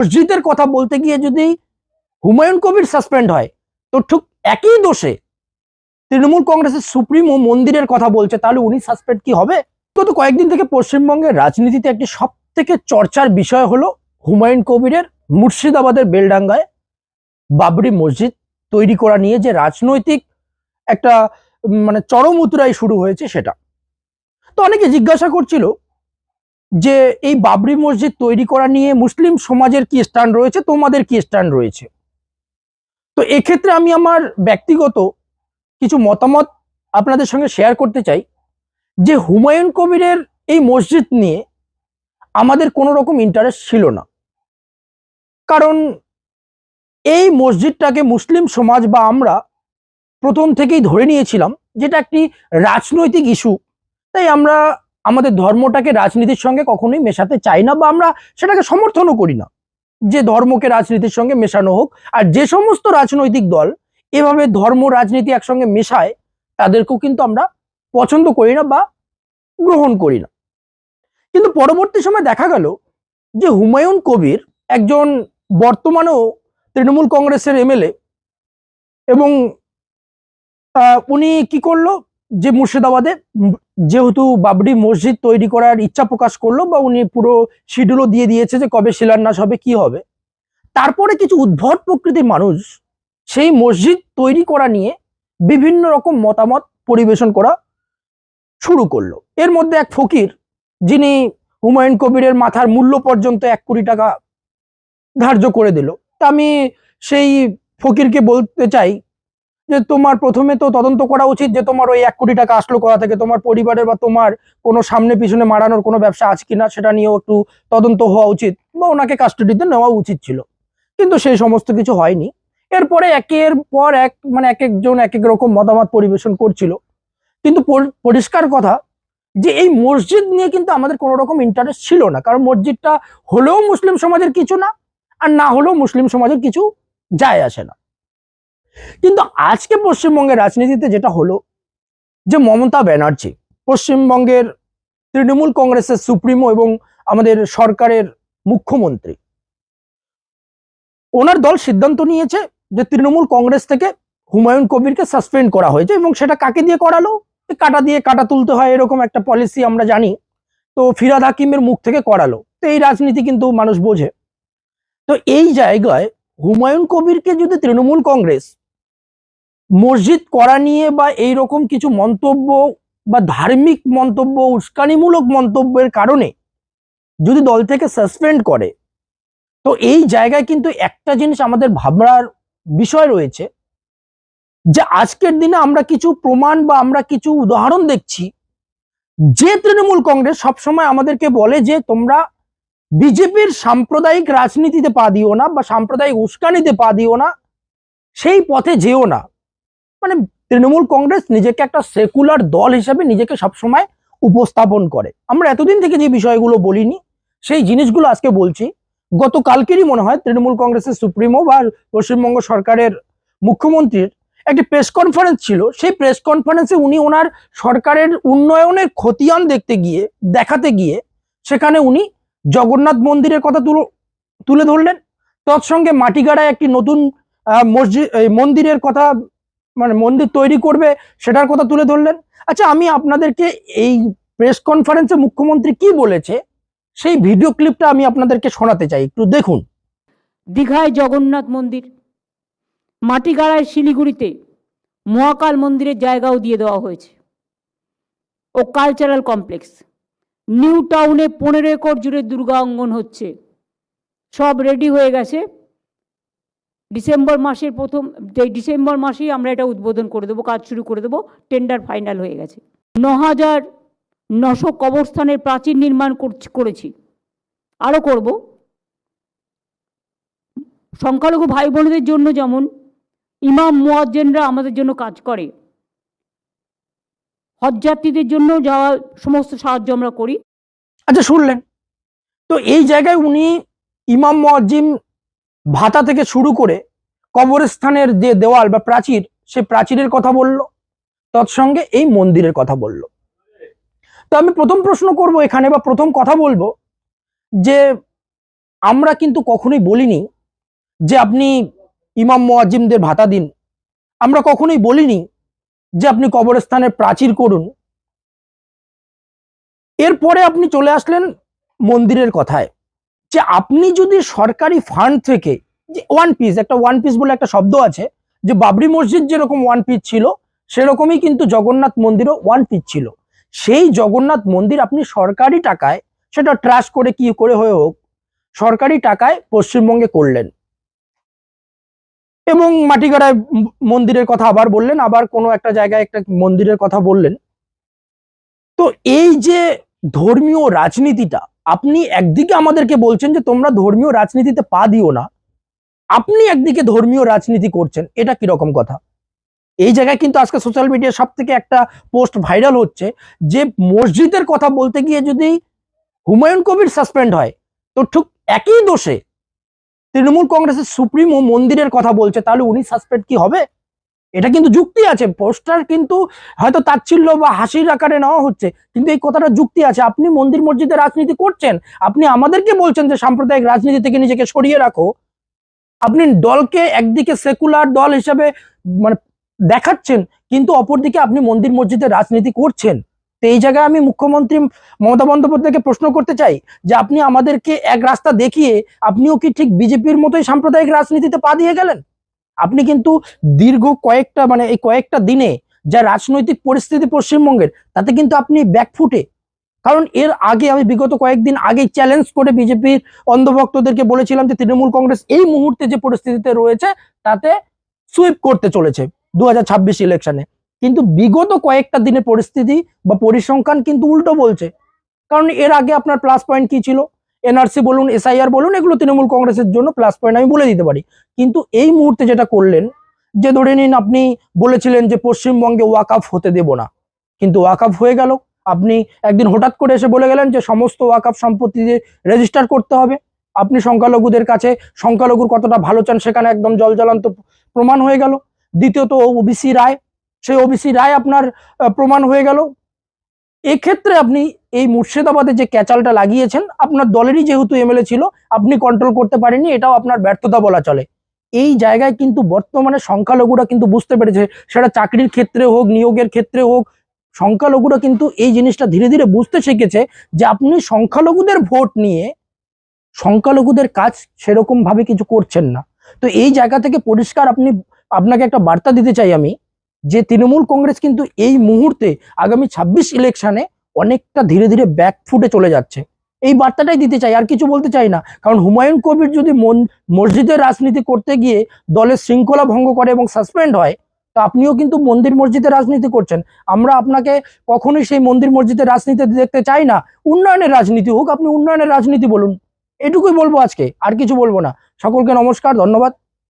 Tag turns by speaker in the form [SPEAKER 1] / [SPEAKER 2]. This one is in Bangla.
[SPEAKER 1] মসজিদের কথা বলতে গিয়ে যদি হুমায়ুন কবির সাসপেন্ড হয়, তো ঠিক একই দোষে তৃণমূল কংগ্রেসের সুপ্রিমো মন্দিরের কথা বলছে, তাহলে উনি সাসপেন্ড কি হবে? গত কয়েকদিন থেকে পশ্চিমবঙ্গের রাজনীতিতে একটি সব থেকে চর্চার বিষয় হলো হুমায়ুন কবিরের মুর্শিদাবাদের বেলডাঙ্গায় বাবরি মসজিদ তৈরি করা নিয়ে যে রাজনৈতিক একটা চরম উতরাই শুরু হয়েছে সেটা। তো অনেকে জিজ্ঞাসা করছিল যে এই বাবরি মসজিদ তৈরি করা নিয়ে মুসলিম সমাজের কি স্ট্যান্ড রয়েছে, তোমাদের কি স্ট্যান্ড রয়েছে। তো এক্ষেত্রে আমি আমার ব্যক্তিগত কিছু মতামত আপনাদের সঙ্গে শেয়ার করতে চাই যে হুমায়ুন কবিরের এই মসজিদ নিয়ে আমাদের কোনো রকম ইন্টারেস্ট ছিল না। কারণ এই মসজিদটাকে মুসলিম সমাজ বা আমরা প্রথম থেকেই ধরে নিয়েছিলাম যেটা একটি রাজনৈতিক ইস্যু। তাই আমরা আমাদের ধর্মটাকে রাজনীতির সঙ্গে কখনোই মেশাতে চাই না, বা আমরা সেটাকে সমর্থনও করি না যে ধর্মকে রাজনীতির সঙ্গে মেশানো হোক। আর যে সমস্ত রাজনৈতিক দল এভাবে ধর্ম রাজনীতি একসঙ্গে মেশায়, তাদেরকেও কিন্তু আমরা পছন্দ করি না বা গ্রহণ করি না। কিন্তু পরবর্তী সময় দেখা গেল যে হুমায়ুন কবির একজন বর্তমানেও তৃণমূল কংগ্রেসের এমএলএ, এবং উনি কি করলো যে মুর্শিদাবাদে যেহেতু বাবরি মসজিদ তৈরি করার ইচ্ছা প্রকাশ করলো, বা উনি পুরো শিডিউলও দিয়ে দিয়েছে যে কবে শিলান্যাস হবে কি হবে। তারপরে কিছু উদ্ভট প্রকৃতির মানুষ সেই মসজিদ তৈরি করা নিয়ে বিভিন্ন রকম মতামত পরিবেশন করা শুরু করলো। এর মধ্যে এক ফকির, যিনি হুমায়ুন কবিরের মাথার মূল্য পর্যন্ত 1 কোটি টাকা ধার্য করে দিল। তা আমি সেই ফকিরকে বলতে চাই যে তোমার প্রথমে তো তদন্ত করা উচিত যে তোমার ওই 1 কোটি টাকা আসলো কোথা থেকে, তোমার পরিবারের বা তোমার কোনো সামনে পিছনে মারানোর কোনো ব্যবসা আছে কিনা সেটা নিয়েও একটু তদন্ত হওয়া উচিত, বা ওনাকে কাস্টাডিতে নেওয়া উচিত ছিল। কিন্তু সেই সমস্ত কিছু হয়নি। এরপরে একের পর এক এক একজন এক এক রকম মতামত পরিবেশন করছিল। কিন্তু পরিষ্কার কথা যে এই মসজিদ নিয়ে কিন্তু আমাদের কোনো রকম ইন্টারেস্ট ছিল না, কারণ মসজিদটা হলেও মুসলিম সমাজের কিছু না, আর না হলেও মুসলিম সমাজের কিছু যায় আসে না। কিন্তু আজকে পশ্চিমবঙ্গের রাজনীতিতে যেটা হলো যে মমতা ব্যানার্জি, পশ্চিমবঙ্গের তৃণমূল কংগ্রেসের সুপ্রিমো এবং আমাদের সরকারের মুখ্যমন্ত্রী, ওনার দল সিদ্ধান্ত নিয়েছে যে তৃণমূল কংগ্রেস থেকে হুমায়ুন কবিরকে সাসপেন্ড করা হয়েছে, এবং সেটা কাকে দিয়ে করালো? কাটা দিয়ে কাটা তুলতে হয়, এরকম একটা পলিসি আমরা জানি। তো ফিরহাদ হাকিমের মুখ থেকে করালো। তো এই রাজনীতি কিন্তু মানুষ বোঝে। তো এই জায়গায় হুমায়ুন কবিরকে যদি তৃণমূল কংগ্রেস মসজিদ করা নিয়ে বা এই রকম কিছু মন্তব্য বা ধার্মিক মন্তব্য, উস্কানিমূলক মন্তব্যের কারণে যদি দল থেকে সাসপেন্ড করে, তো এই জায়গায় কিন্তু একটা জিনিস আমাদের ভাবনার বিষয় রয়েছে যে আজকের দিনে আমরা কিছু প্রমাণ বা আমরা কিছু উদাহরণ দেখছি যে তৃণমূল কংগ্রেস সবসময় আমাদেরকে বলে যে তোমরা বিজেপির সাম্প্রদায়িক রাজনীতিতে পা দিও না, বা সাম্প্রদায়িক উস্কানিতে পা দিও না, সেই পথে যেও না। মানে তৃণমূল কংগ্রেস নিজেকে একটা সেকুলার দল হিসেবে নিজেকে সবসময় উপস্থাপন করে। আমরা এতদিন থেকে যে বিষয়গুলো বলিনি সেই জিনিসগুলো আজকে বলছি। গতকালকেরই মনে হয় তৃণমূল কংগ্রেসের সুপ্রিমো বা পশ্চিমবঙ্গ সরকারের মুখ্যমন্ত্রীর একটি প্রেস কনফারেন্স ছিল। সেই প্রেস কনফারেন্সে উনি ওনার সরকারের উন্নয়নের খতিয়ান দেখাতে গিয়ে সেখানে উনি জগন্নাথ মন্দিরের কথা তুলে ধরলেন। তৎসঙ্গে মাটিগাড়ায় একটি নতুন মন্দিরের কথা, মন্দির তৈরি করবে সেটার কথা তুলে ধরলেন। আচ্ছা, আমি আপনাদেরকে এই প্রেস কনফারেন্সে মুখ্যমন্ত্রী কি বলেছে সেই ভিডিও ক্লিপটা আমি আপনাদেরকে শোনাতে চাই, একটু দেখুন।
[SPEAKER 2] দীঘায় জগন্নাথ মন্দির, মাটিগাড়ায় শিলিগুড়িতে মহাকাল মন্দিরের জায়গাও দিয়ে দেওয়া হয়েছে, ও কালচারাল কমপ্লেক্স। নিউ টাউনে 15 একর জুড়ে দুর্গা অঙ্গন হচ্ছে, সব রেডি হয়ে গেছে। ডিসেম্বর মাসেই আমরা এটা উদ্বোধন করে দেবো, কাজ শুরু করে দেবো, টেন্ডার ফাইনাল হয়ে গেছে। 9,900 কবরস্থানের প্রাচীর নির্মাণ করেছি, আরও করব। সংখ্যালঘু ভাই বোনদের জন্য যেমন ইমাম মুয়াজ্জিনরা আমাদের জন্য কাজ করে, হজযাত্রীদের জন্য যাওয়া সমস্ত সাহায্য আমরা করি।
[SPEAKER 1] আচ্ছা, শুনলেন তো এই জায়গায় উনি ইমাম মুয়াজ্জিন ভাতা থেকে শুরু করে কবরস্থানের যে দেওয়াল বা প্রাচীর, সে প্রাচীরের কথা বলল, তৎসঙ্গে এই মন্দিরের কথা বলল। তো আমি প্রথম প্রশ্ন করব এখানে, বা প্রথম কথা বলবো যে আমরা কিন্তু কখনোই বলিনি যে আপনি ইমাম মুয়াজ্জিমদের ভাতা দিন, আমরা কখনোই বলিনি যে আপনি কবরস্থানের প্রাচীর করুন। এরপরে আপনি চলে আসলেন মন্দিরের কথায়, যে আপনি যদি সরকারি ফান্ড থেকে, যে ওয়ান পিস বলে একটা শব্দ আছে, যে বাবরি মসজিদ যেরকম ওয়ান পিস ছিল সেরকমই কিন্তু জগন্নাথ মন্দিরও ওয়ান পিস ছিল। সেই জগন্নাথ মন্দির আপনি সরকারি টাকায়, সেটা ট্রাস্ট করে কি করে হয়ে হোক, সরকারি টাকায় পশ্চিমবঙ্গে করলেন এবং মাটিগাড়ায় মন্দিরের কথা আবার বললেন, আবার কোনো একটা জায়গায় একটা মন্দিরের কথা বললেন। তো এই যে ধর্মীয় রাজনীতিটা, আপনি একদিকে আমাদেরকে বলছেন যে তোমরা ধর্মীয় রাজনীতিতে পা দিও না, আপনি একদিকে ধর্মীয় রাজনীতি করছেন, এটা কিরকম কথা? এই জায়গায় কিন্তু আজকে সোশ্যাল মিডিয়া সব থেকে একটা পোস্ট ভাইরাল হচ্ছে, যে মসজিদের কথা বলতে গিয়ে যদি হুমায়ুন কবির সাসপেন্ড হয়, তো ঠিক একই দোষে তৃণমূল কংগ্রেসের সুপ্রিমো মন্দিরের কথা বলছে, তাহলে উনি সাসপেন্ড কি হবে? এটা কিন্তু যুক্তি আছে, পোস্টার কিন্তু হয়তো তাচ্ছিল্য বা হাসির আকারে নেওয়া হচ্ছে, কিন্তু এই কথাটা যুক্তি আছে। আপনি মন্দির মসজিদের রাজনীতি করছেন, আপনি আমাদেরকে বলছেন যে সাম্প্রদায়িক রাজনীতি থেকে নিজেকে সরিয়ে রাখো, আপনি দলকে একদিকে সেকুলার দল হিসেবে মানে দেখাচ্ছেন, কিন্তু অপরদিকে আপনি মন্দির মসজিদের রাজনীতি করছেন। তো এই জায়গায় আমি মুখ্যমন্ত্রী মমতা বন্দ্যোপাধ্যায়কে প্রশ্ন করতে চাই, যে আপনি আমাদেরকে এক রাস্তা দেখিয়ে আপনিও কি ঠিক বিজেপির মতোই সাম্প্রদায়িক রাজনীতিতে পা দিয়ে গেলেন? আপনি কিন্তু দীর্ঘ কয়েকটা এই কয়েকটা দিনে যা রাজনৈতিক পরিস্থিতি পশ্চিমবঙ্গের, তাতে কিন্তু আপনি ব্যাকফুটে। কারণ এর আগে আমি বিগত কয়েকদিন আগে চ্যালেঞ্জ করে বিজেপির অন্ধভক্তদেরকে বলেছিলাম যে তৃণমূল কংগ্রেস এই মুহূর্তে যে পরিস্থিতিতে রয়েছে তাতে সুইপ করতে চলেছে 2026 ইলেকশনে। কিন্তু বিগত কয়েকটা দিনের পরিস্থিতি বা পরিসংখ্যান কিন্তু উল্টো বলছে। কারণ এর আগে আপনার প্লাস পয়েন্ট কি ছিল, এনআরসি বলুন, এসআইআর বলুন, এগুলো তৃণমূল কংগ্রেসের জন্য প্লাস পয়েন্ট আমি বলে দিতে পারি। কিন্তু এই মুহূর্তে যেটা করলেন, যে ধরে নিন আপনি বলেছিলেন যে পশ্চিমবঙ্গে ওয়াকআফ হতে দেব না, কিন্তু ওয়াকআফ হয়ে গেল। আপনি একদিন হঠাৎ করে এসে বলে গেলেন যে সমস্ত ওয়াকআফ সম্পত্তি রেজিস্টার করতে হবে। আপনি সংখ্যালঘুদের কাছে সংখ্যালঘুর কতটা ভালো চান সেখানে একদম জলজ্বলন্ত প্রমাণ হয়ে গেল। দ্বিতীয়ত ওবিসি রায়, সেই ওবিসি রায় আপনার প্রমাণ হয়ে গেল। এক্ষেত্রে আপনি এই মুর্শিদাবাদে যে ক্যাচালটা লাগিয়েছেন, আপনার দলেরই যেহেতু এমএলএ ছিল, আপনি কন্ট্রোল করতে পারেননি, এটাও আপনার ব্যর্থতা বলা চলে। এই জায়গায় কিন্তু বর্তমানে সংখ্যালঘুরা কিন্তু বুঝতে পেরেছে, সেটা চাকরির ক্ষেত্রে হোক, নিয়োগের ক্ষেত্রে হোক, সংখ্যালঘুরা কিন্তু এই জিনিসটা ধীরে ধীরে বুঝতে শিখেছে যে আপনি সংখ্যালঘুদের ভোট নিয়ে সংখ্যালঘুদের কাজ সেরকম ভাবে কিছু করছেন না। তো এই জায়গা থেকে পরিষ্কার আপনাকে একটা বার্তা দিতে চাই আমি, যে তৃণমূল কংগ্রেস কিন্তু এই মুহূর্তে আগামী 26 ইলেকশনে অনেকটা ধীরে ধীরে ব্যাকফুটে চলে যাচ্ছে। এই বার্তাটাই দিতে চাই, আর কিছু বলতে চাই না। কারণ হুমায়ুন কবির যদি মসজিদের রাজনীতি করতে গিয়ে দলের শৃঙ্খলা ভঙ্গ করে এবং সাসপেন্ড হয়, তো আপনিও কিন্তু মন্দির মসজিদের রাজনীতি করছেন। আমরা আপনাকে কখনোই সেই মন্দির মসজিদের রাজনীতি দেখতে চাই না। উন্নয়নের রাজনীতি হোক, আপনি উন্নয়নের রাজনীতি বলুন, এটুকুই বলবো আজকে, আর কিছু বলবো না। সকলকে নমস্কার, ধন্যবাদ।